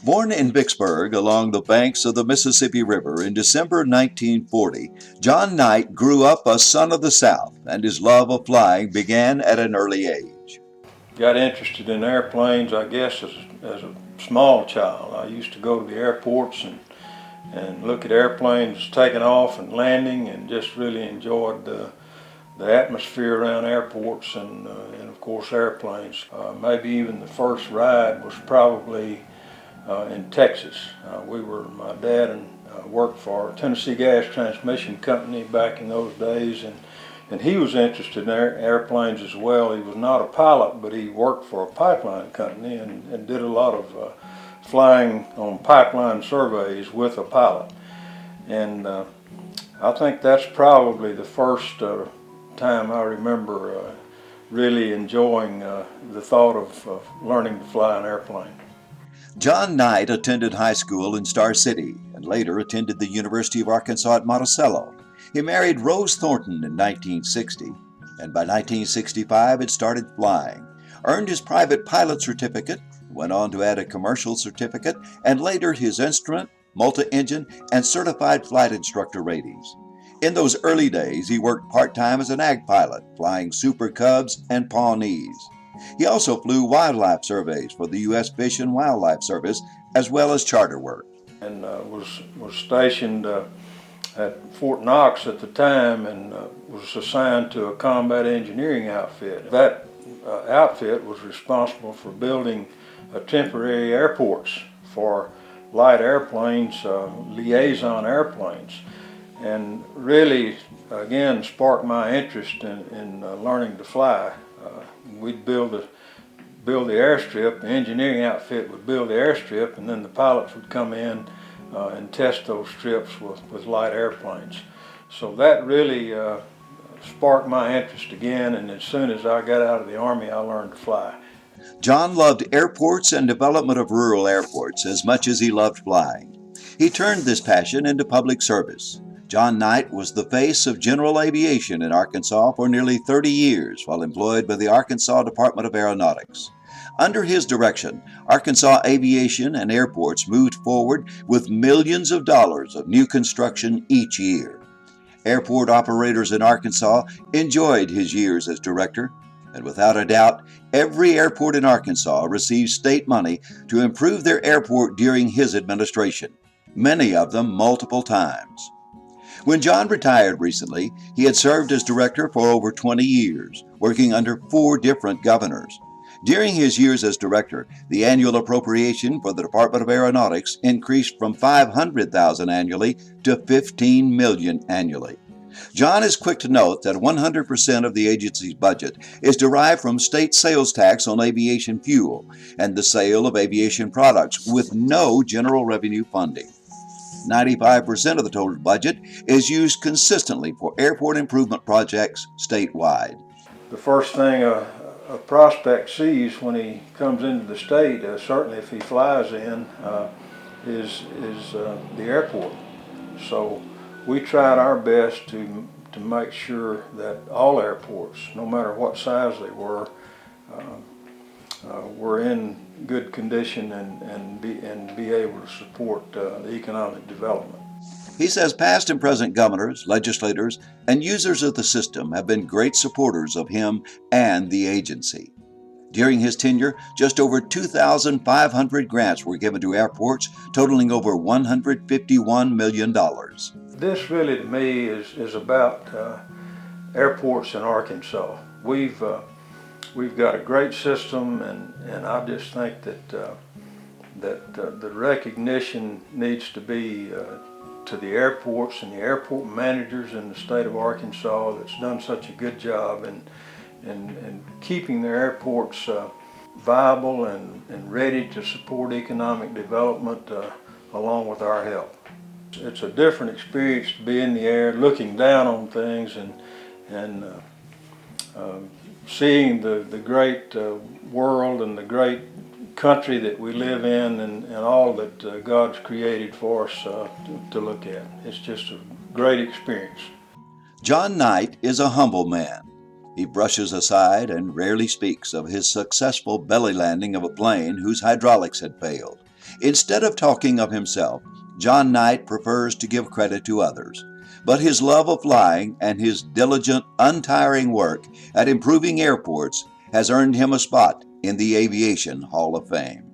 Born in Vicksburg along the banks of the Mississippi River in December 1940, John Knight grew up a son of the South, and his love of flying began at an early age. Got interested in airplanes, I guess, as a small child. I used to go to the airports and look at airplanes taking off and landing, and just really enjoyed the atmosphere around airports and of course airplanes. Maybe even the first ride was probably in Texas. My dad worked for Tennessee Gas Transmission Company back in those days, and he was interested in airplanes as well. He was not a pilot, but he worked for a pipeline company and did a lot of flying on pipeline surveys with a pilot. And I think that's probably the first time I remember really enjoying the thought of learning to fly an airplane. John Knight attended high school in Star City and later attended the University of Arkansas at Monticello. He married Rose Thornton in 1960, and by 1965 had started flying, earned his private pilot certificate, went on to add a commercial certificate, and later his instrument, multi-engine, and certified flight instructor ratings. In those early days, he worked part-time as an ag pilot, flying Super Cubs and Pawnees. He also flew wildlife surveys for the U.S. Fish and Wildlife Service, as well as charter work. And was stationed at Fort Knox at the time, and was assigned to a combat engineering outfit. That outfit was responsible for building temporary airports for light airplanes, liaison airplanes, and really, again, sparked my interest in learning to fly. We'd build the airstrip, the engineering outfit would build the airstrip, and then the pilots would come in and test those strips with light airplanes. So that really sparked my interest again, and as soon as I got out of the Army, I learned to fly. John loved airports and development of rural airports as much as he loved flying. He turned this passion into public service. John Knight was the face of general aviation in Arkansas for nearly 30 years while employed by the Arkansas Department of Aeronautics. Under his direction, Arkansas aviation and airports moved forward with millions of dollars of new construction each year. Airport operators in Arkansas enjoyed his years as director, and without a doubt, every airport in Arkansas received state money to improve their airport during his administration, many of them multiple times. When John retired recently, he had served as director for over 20 years, working under 4 different governors. During his years as director, the annual appropriation for the Department of Aeronautics increased from $500,000 annually to $15 million annually. John is quick to note that 100% of the agency's budget is derived from state sales tax on aviation fuel and the sale of aviation products with no general revenue funding. 95% of the total budget is used consistently for airport improvement projects statewide. The first thing a prospect sees when he comes into the state, certainly if he flies in, is the airport. So we tried our best to make sure that all airports, no matter what size they were in good condition and be able to support the economic development. He says past and present governors, legislators, and users of the system have been great supporters of him and the agency. During his tenure, just over 2,500 grants were given to airports, totaling over $151 million. This really, to me, is about airports in Arkansas. We've got a great system, and I just think that the recognition needs to be to the airports and the airport managers in the state of Arkansas that's done such a good job in keeping their airports viable and ready to support economic development along with our help. It's a different experience to be in the air looking down on things and seeing the great world and the great country that we live in and all that God's created for us to look at. It's just a great experience. John Knight is a humble man. He brushes aside and rarely speaks of his successful belly landing of a plane whose hydraulics had failed. Instead of talking of himself, John Knight prefers to give credit to others. But his love of flying and his diligent, untiring work at improving airports has earned him a spot in the Aviation Hall of Fame.